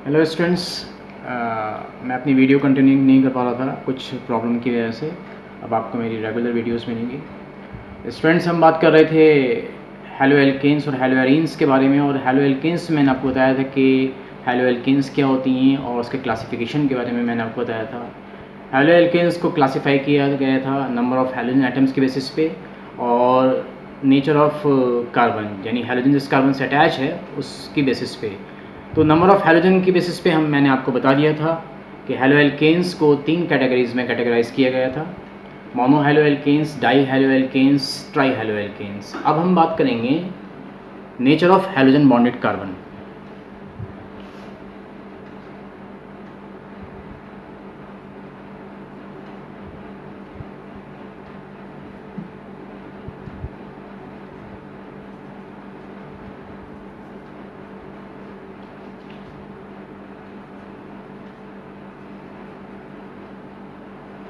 Hello students, मैं अपनी video continue नहीं कर पा रहा था कुछ प्रॉब्लम की वजह से। अब आपको मेरी रेगुलर वीडियोस मिलेंगी। स्टूडेंट्स, हम बात कर रहे थे हेलो एल्केन्स और हेलो एरीन्स के बारे में। और हेलो एल्केन्स मैंने आपको बताया था कि हेलो एल्केन्स क्या होती हैं और उसके क्लासिफिकेशन के बारे में मैंने आपको बताया था। हेलो एल्केन्स को क्लासीफाई किया गया था नंबर ऑफ़ हैलोजन एटम्स के बेसिस पे और नेचर ऑफ कार्बन, यानी हैलोजन जिस कार्बन से अटैच है उसकी बेसिस पे। तो नंबर ऑफ़ हैलोजन की बेसिस पे मैंने आपको बता दिया था कि हेलो एल्केन्स को 3 कैटेगरीज़ में कैटेगराइज़ किया गया था: mono halo alkanes, di halo alkanes, tri halo alkanes. अब हम बात करेंगे nature of halogen bonded carbon.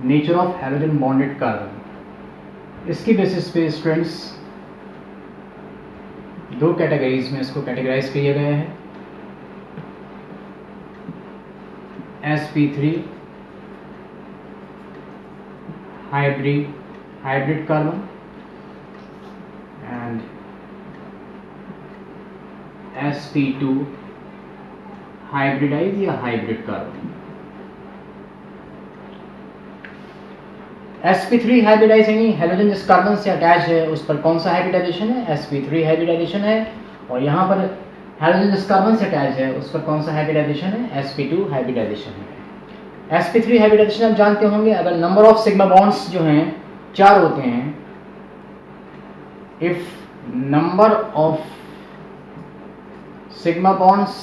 Nature of halogen bonded carbon, इसकी बेसिस पे स्टूडेंट्स 2 कैटेगरीज में इसको कैटेगराइज किया गया है: sp3 hybrid carbon and sp2 hybridise या हाइब्रिड कार्बन। sp3 हाइब्रिडाइज यानी हैलोजन जिस कार्बन से अटैच है उस पर कौन सा हाइब्रिडाइजेशन है? sp3 हाइब्रिडाइजेशन है। और यहाँ पर हैलोजन जिस कार्बन से अटैच है उस पर कौन सा हाइब्रिडाइजेशन है? sp2 हाइब्रिडाइजेशन है। sp3 हाइब्रिडाइजेशन आप जानते होंगे, अगर नंबर ऑफ सिग्मा बॉन्ड्स जो हैं 4 होते हैं, if number of sigma bonds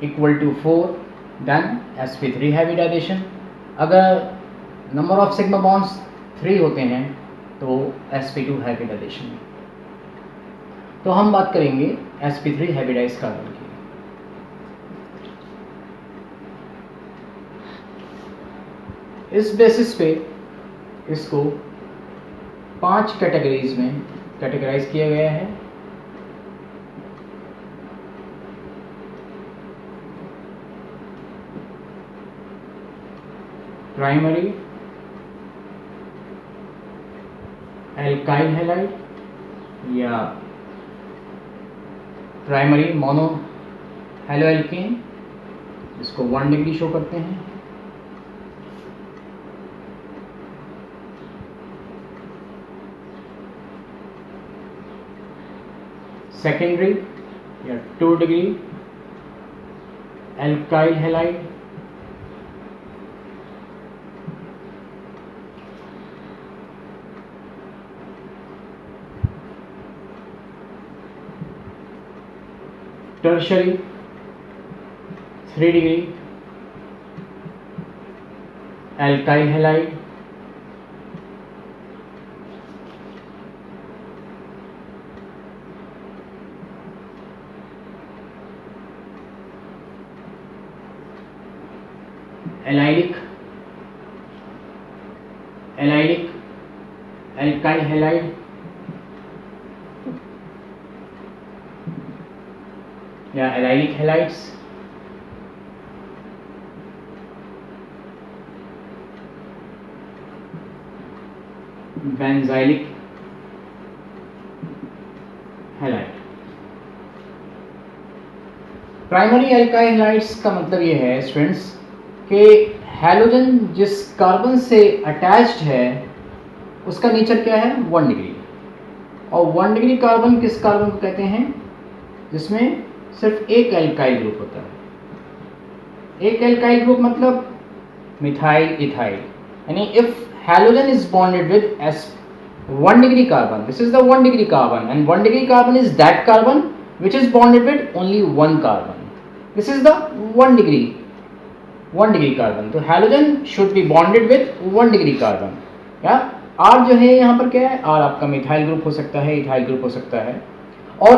equal to 4 then sp3 hybridisation. अगर नंबर ऑफ सिग्मा बॉन्ड्स 3 होते हैं तो sp2 हाइब्रिडाइजेशन। तो हम बात करेंगे sp3 हाइब्रिडाइज कार्बन की। इस बेसिस पे इसको 5 कैटेगरीज में कैटेगराइज किया गया है: प्राइमरी एल्काइल हैलाइड या प्राइमरी मोनो हेलो एल्केन, इसको 1 डिग्री शो करते हैं। सेकेंडरी या 2 degree alkyl halide, tertiary 3 degree alkyl halide, allylic alkyl halide या allylic halides, benzylic halide. Primary alkyl halides का मतलब ये है स्टूडेंट्स कि हैलोजन जिस कार्बन से अटैच्ड है उसका नेचर क्या है? 1 डिग्री। और 1 डिग्री कार्बन किस कार्बन को कहते हैं? जिसमें सिर्फ एक एल्काइल ग्रुप होता है। एक एल्काइल ग्रुप मतलब मिथाइल इथाइल, यानी if halogen is bonded with 1 degree carbon, this is the 1 degree carbon and 1 degree carbon is that carbon which is bonded with only 1 carbon. This is the 1 degree carbon. तो halogen should be bonded with 1 degree carbon. या R जो है यहाँ पर क्या है? R आपका methyl group हो सकता है, इथाइल ग्रुप हो सकता है, और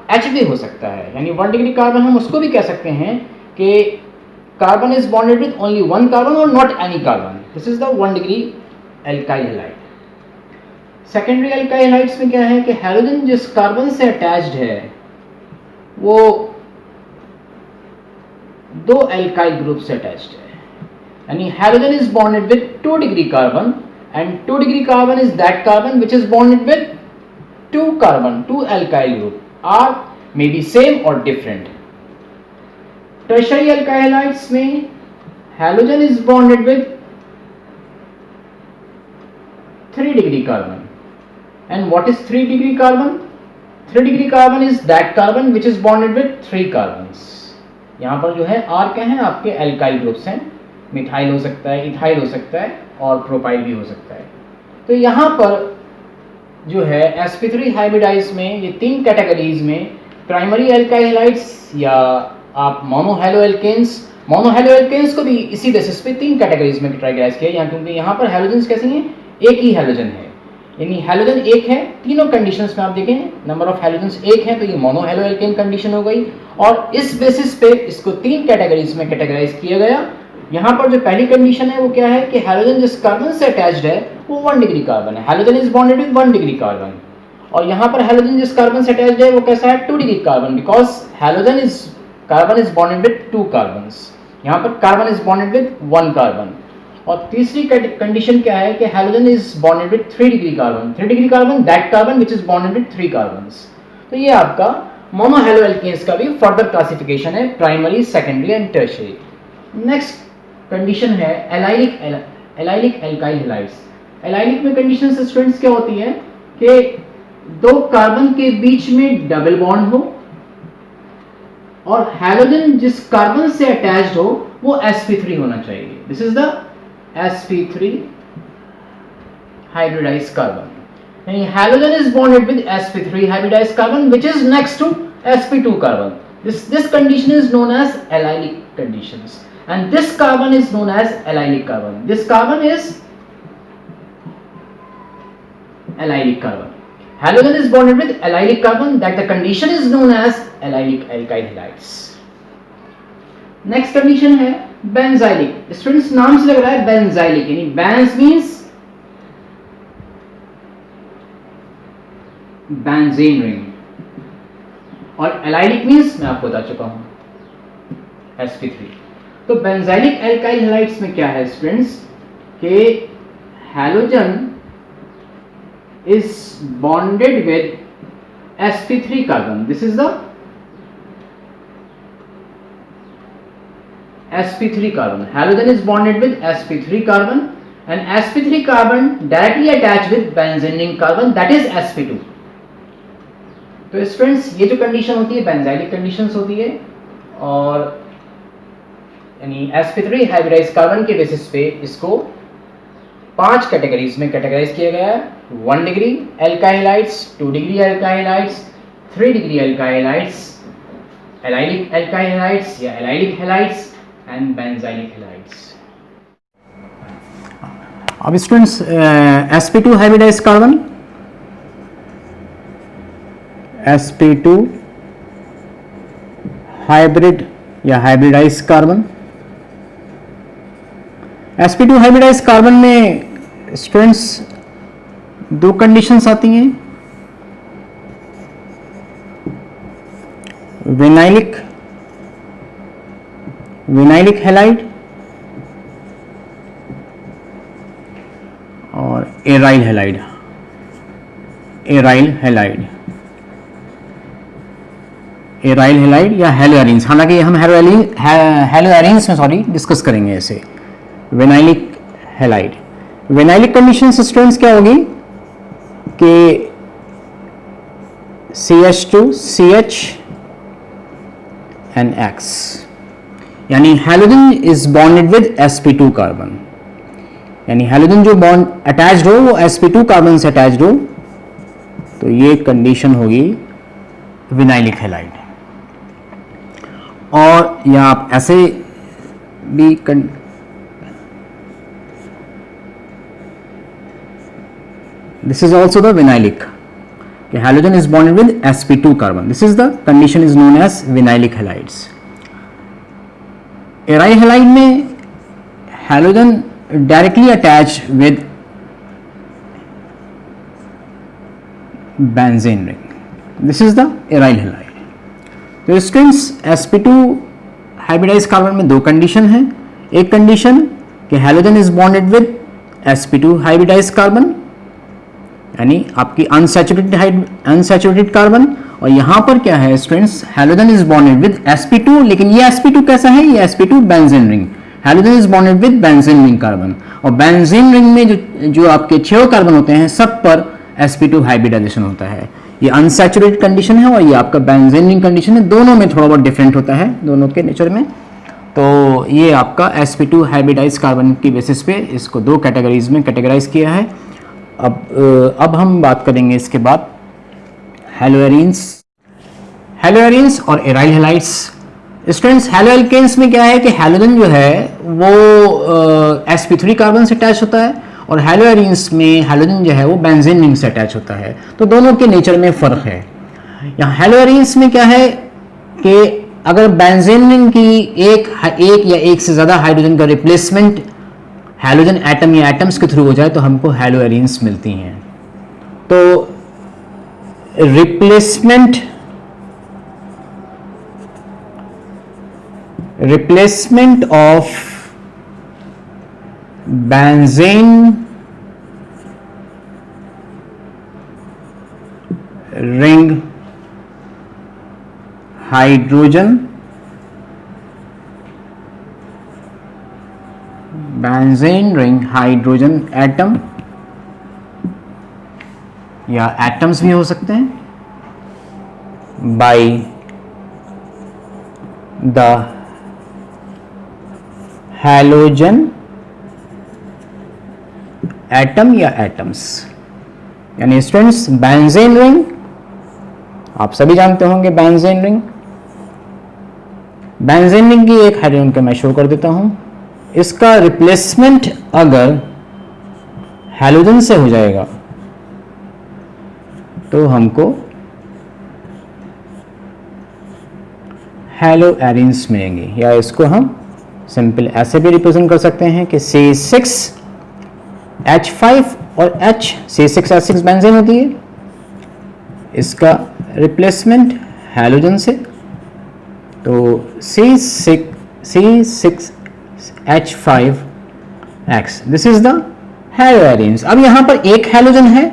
RH भी हो सकता है। यानी 1 डिग्री कार्बन हम उसको भी कह सकते हैं कि carbon is bonded with only 1 carbon और not any carbon. This is the 1 degree alkyl halide. Secondary alkyl halides में क्या है कि हैलोजन जिस कार्बन से अटैच्ड है वो दो एल्काइल ग्रुप से अटैच्ड है, यानी halogen is bonded with 2 degree carbon and 2 degree carbon is that carbon which is bonded with 2 carbon, 2 alkyl group are may be same or different. Tertiary alkyl halides में halogen is bonded with 3 degree carbon. And what is 3 degree carbon? 3 degree carbon is that carbon which is bonded with 3 carbons. यहाँ पर जो है R क्या है, आपके alkyl groups हैं. Methyl हो सकता है, इथाइल हो सकता है और प्रोपाइल भी हो सकता है. तो यहाँ पर जो है sp3 हाइब्रिडाइज में ये 3 कैटेगरीज में प्राइमरी एल्काइल हैलाइड्स या आप मोनोहैलोएल्केन्स को भी इसी बेसिस पे 3 कैटेगरीज में कैटेगराइज किया यहाँ, क्योंकि यहाँ पर हैलोजन्स कैसे हैं, एक ही हैलोजन है, यानी हैलोजन एक है. तीनों कंडीशंस में आप देखें नंबर ऑफ हैलोजन्स एक है, तो ये मोनोहैलोएल्केन कंडीशन हो गई. और इस बेसिस पे इसको 3 कैटेगरीज में कैटेगराइज किया गया. यहाँ पर जो पहली कंडीशन है वो क्या है कि हैलोजन जिस कार्बन से अटैच्ड है वो 1 डिग्री कार्बन है. Halogen is bonded with 1 degree carbon. और यहाँ पर हैलोजन जिस कार्बन से अटैच्ड है वो कैसा है, 2 degree carbon, because carbon is bonded with 2 carbons. यहाँ पर carbon is bonded with 1 carbon. और तीसरी कंडीशन क्या है कि halogen is bonded with 3 degree carbon. 3 degree carbon that carbon which is bonded with 3 carbons. तो ये आपका मोनोहैलोएल्केन्स का भी फर्दर क्लासिफिकेशन है, primary, secondary and tertiary. Next condition है एलाइलिक एल्काइल हैलाइड्स. एलाइलिक में कंडीशन स्टूडेंट्स क्या होती है कि 2 कार्बन के बीच में डबल बॉन्ड हो और हैलोजन जिस कार्बन से अटैच्ड हो वो sp3 होना चाहिए. This is the sp3 hybridized carbon. And halogen is bonded with sp3 hybridized carbon which is next to sp2 carbon. This condition is known as allylic conditions, and this carbon is known as allylic carbon. This carbon is allylic carbon. Halogen is bonded with allylic carbon, that the condition is known as allylic alkyl halides. Next condition है benzylic. Students नाम से लग रहा है benzylic, यानी Benz means benzene ring और allylic means मैं आपको बता चुका हूं sp3. तो बेंजाइलिक एल्काइल हैलाइड्स में क्या है स्टूडेंट्स कि halogen is bonded with sp3 carbon. This is the sp3 carbon. Halogen is bonded with sp3 carbon and sp3 carbon directly attached with benzene ring carbon, that is sp2. तो students ये जो condition होती है benzylic conditions होती है और यानी sp3 hybridised carbon के बेसिस पे इसको 5 कैटेगरीज में कैटेगराइज किया गया है. 1 degree alkyl halides, 2 degree alkyl halides, 3 degree alkyl halides, allylic alkyl halides या allylic halides and benzylic halides. अब students sp2 hybridized carbon, sp2 hybrid या hybridize carbon. sp2 hybridise carbon में स्टूडेंट्स 2 कंडीशंस आती हैं, vinylic halide और aryl halide. Aryl halide या haloarenes. हालांकि हम हेलोएरिन्स में डिस्कस करेंगे ऐसे. Vinylic halide. Vinylic condition students क्या होगी कि CH2CH and X, यानी halogen is bonded with sp2 carbon. यानी हैलोजन जो बॉन्ड अटैच्ड हो वो sp2 कार्बन से अटैच्ड हो, तो ये कंडीशन होगी विनाइलिक हैलाइड. और या आप ऐसे भी this is also the vinylic, halogen is bonded with sp2 carbon. This is the condition is known as vinylic halides. Aryl halide में halogen directly attached with benzene ring. This is the aryl halide. तो students sp2 hybridise carbon में दो condition है। एक condition कि halogen is bonded with sp2 hybridise carbon, यानी आपकी unsaturated carbon, और यहां पर क्या है students, halogen is bonded with sp2, लेकिन ये sp2 कैसा है, ये sp2 benzene ring. Halogen is bonded with benzene ring carbon, और बेंजीन रिंग में जो आपके 6 कार्बन होते हैं सब पर sp2 हाइब्रिडाइजेशन होता है। ये अनसैचुरेटेड कंडीशन है और ये आपका बेंजीन रिंग कंडीशन है, दोनों में थोड़ा बहुत डिफरेंट होता है दोनों के नेचर में। तो ये आपका sp2 हाइब्रिडाइज कार्बन की बेसिस पे इसको दो कैटेगरीज में कैटेगराइज किया है। अब हम बात करेंगे इसके बाद हैलोएरीन्स और एराइल हैलाइड्स। स्टूडेंट्स हैलोएल्केन्स में क्या है कि हैलोजन जो है वो sp3 कार्बन से अटैच होता है, और हैलोएरीन्स में हैलोजन जो है वो बेंजीन रिंग से अटैच होता है। तो दोनों के नेचर में फर्क है। यहाँ हैलोएरीन्स में क्या है कि अगर बेंजीन रिंग की एक या एक से ज़्यादा हाइड्रोजन का रिप्लेसमेंट हैलोजन एटम या एटम्स के थ्रू हो जाए तो हमको हैलोएरीन्स मिलती हैं। तो replacement of benzene ring hydrogen, benzene ring hydrogen atom या एटम्स भी हो सकते हैं, बाय द हैलोजन एटम या एटम्स। यानी स्टूडेंट्स बेंजीन रिंग आप सभी जानते होंगे, बेंजीन रिंग की एक हाइड्रोजन का मैं शो कर देता हूं। इसका रिप्लेसमेंट अगर हैलोजन से हो जाएगा तो हमको हैलोएरीन्स मिलेंगे, या इसको हम सिंपल ऐसे भी रिप्रेजेंट कर सकते हैं कि C6H5 और C6H6 बेंजीन होती है, इसका रिप्लेसमेंट हैलोजन से, तो C6H5X, दिस इज द हैलोएरीन्स। अब यहां पर एक हैलोजन है,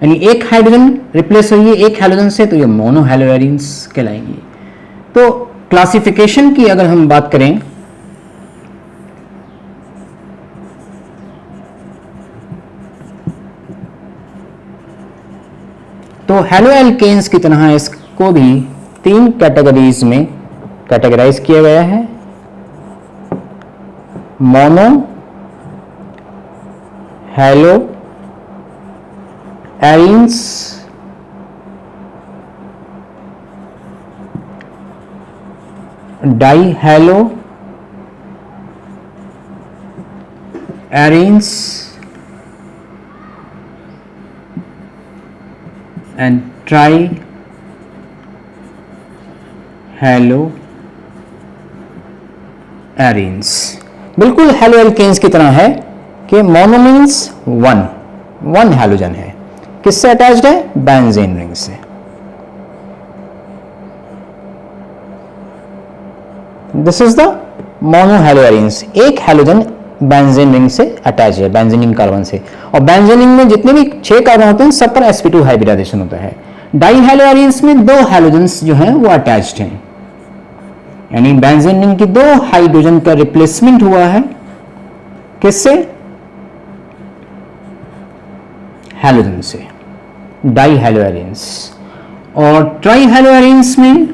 यानी एक हाइड्रोजन रिप्लेस हुई है एक हैलोजन से, तो ये मोनो हैलोएरीन्स कहलाएंगी। तो क्लासिफिकेशन की अगर हम बात करें तो हैलोएल्केन्स की तरह इसको भी 3 कैटेगरीज में कैटेगराइज किया गया है, मोनो हैलोएरीन्स, डाई हैलोएरीन्स एंड ट्राई हैलोएरीन्स। बिल्कुल हैलोएल्केन्स की तरह है कि मोनो मीन्स वन हैलोजन है, किससे अटैच्ड है, बेंजीन रिंग से। दिस इज द मोनो हैलोएरीन्स, एक हैलोजन बेंजीन रिंग से अटैच है, बेंजीन रिंग कार्बन से, और बेंजीन रिंग में जितने भी 6 कार्बन होते हैं सब पर sp2 हाइब्रिडाइजेशन होता है। डाई हैलोएरीन्स में 2 हैलोजन्स जो हैं वो अटैच्ड हैं, यानी बेंजीन रिंग की 2 हाइड्रोजन का रिप्लेसमेंट हुआ है किससे, हैलोजन से, डाई हैलोएरीन्स। और ट्राई हैलोएरीन्स में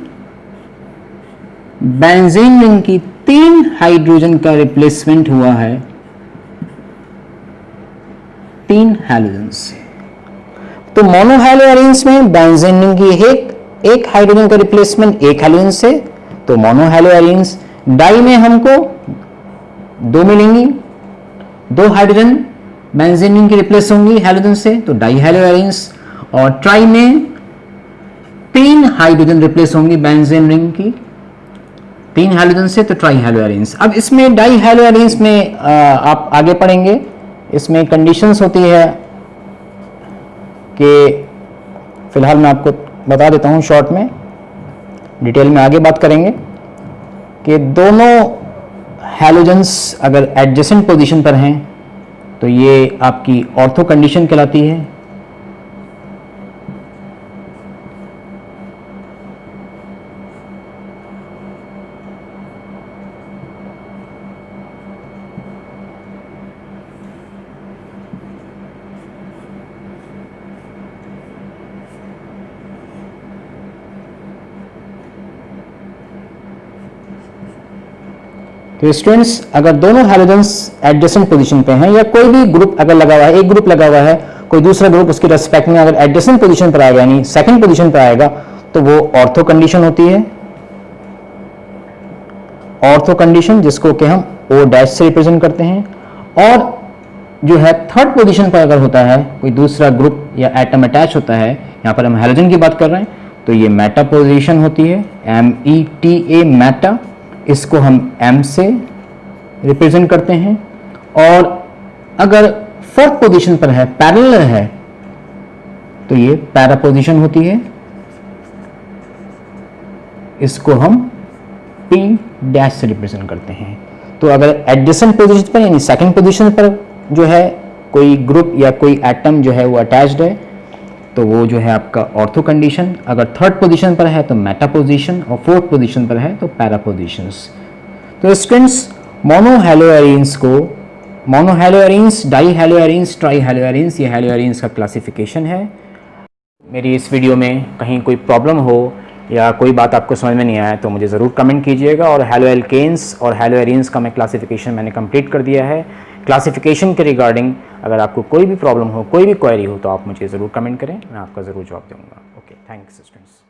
बेंजीन रिंग की 3 हाइड्रोजन का रिप्लेसमेंट हुआ है 3 हैलोजन से। तो मोनो हैलोएरीन्स में बेंजीन रिंग की एक हाइड्रोजन का रिप्लेसमेंट एक हैलोजन से, तो मोनो हैलोएरीन्स। डाई में हमको 2 मिलेंगी, 2 हाइड्रोजन बेंजीन रिंग की रिप्लेस होंगी हैलोजन से, तो डाई हैलोएरीन्स। और ट्राई में 3 हाइड्रोजन रिप्लेस होंगी बेंजीन रिंग की 3 हैलोजन से, तो ट्राई हैलोएरीन्स। अब इसमें डाई हैलोएरीन्स में आप आगे पढ़ेंगे, इसमें कंडीशंस होती है कि फिलहाल मैं आपको बता देता हूं शॉर्ट में डिटेल में आगे बात करेंगे कि दोनों हैलोजेंस अगर एडजेसेंट पोजीशन पर हैं तो ये आपकी ऑर्थो कंडीशन कहलाती है। तो स्टूडेंट्स, अगर दोनों हैलोजेंस एडजेसेंट पोजीशन पे हैं या कोई भी ग्रुप अगर लगा हुआ है, एक ग्रुप लगा हुआ है, कोई दूसरा ग्रुप उसके रेस्पेक्ट में अगर एडजेसेंट पोजीशन पर आएगा यानी सेकंड पोजीशन पर आएगा तो वो ऑर्थो कंडीशन होती है। ऑर्थो कंडीशन जिसको कि हम O डैश से रिप्रेजेंट करते हैं। और जो है थर्ड पोजीशन पर अगर होता है, कोई दूसरा ग्रुप या एटम अटैच होता है, यहां पर हम हैलोजन की बात कर रहे हैं, तो ये मेटा पोजीशन होती है, META मेटा। इसको हम M से रिप्रेजेंट करते हैं। और अगर फोर्थ पोजीशन पर है, पैरेलल है, तो ये पैरा पोजीशन होती है, इसको हम P डैश से रिप्रेजेंट करते हैं। तो अगर एडजेसेंट पोजीशन पर यानी सेकंड पोजीशन पर जो है कोई ग्रुप या कोई एटम जो है वो अटैच्ड है तो वो जो है आपका ऑर्थो कंडीशन। अगर थर्ड पोजीशन पर है तो मेटा पोजीशन और फोर्थ पोजीशन पर है तो पैरा पोजीशंस। तो स्टूडेंट्स, मोनोहैलोएरीन्स को मोनोहैलोएरीन्स, डाईहैलोएरीन्स, ट्राईहैलोएरीन्स, ये हैलोएरीन्स का क्लासिफिकेशन है। मेरी इस वीडियो में कहीं कोई प्रॉब्लम हो या कोई बात आपको समझ में नहीं आया तो मुझे ज़रूर कमेंट कीजिएगा। और हैलोएल्केन्स और हैलोएरीन्स का मैं क्लासिफिकेशन मैंने कंप्लीट कर दिया है। क्लासिफिकेशन के रिगार्डिंग अगर आपको कोई भी प्रॉब्लम हो, कोई भी क्वेरी हो तो आप मुझे ज़रूर कमेंट करें, मैं आपका ज़रूर जवाब दूंगा। Okay, thanks students.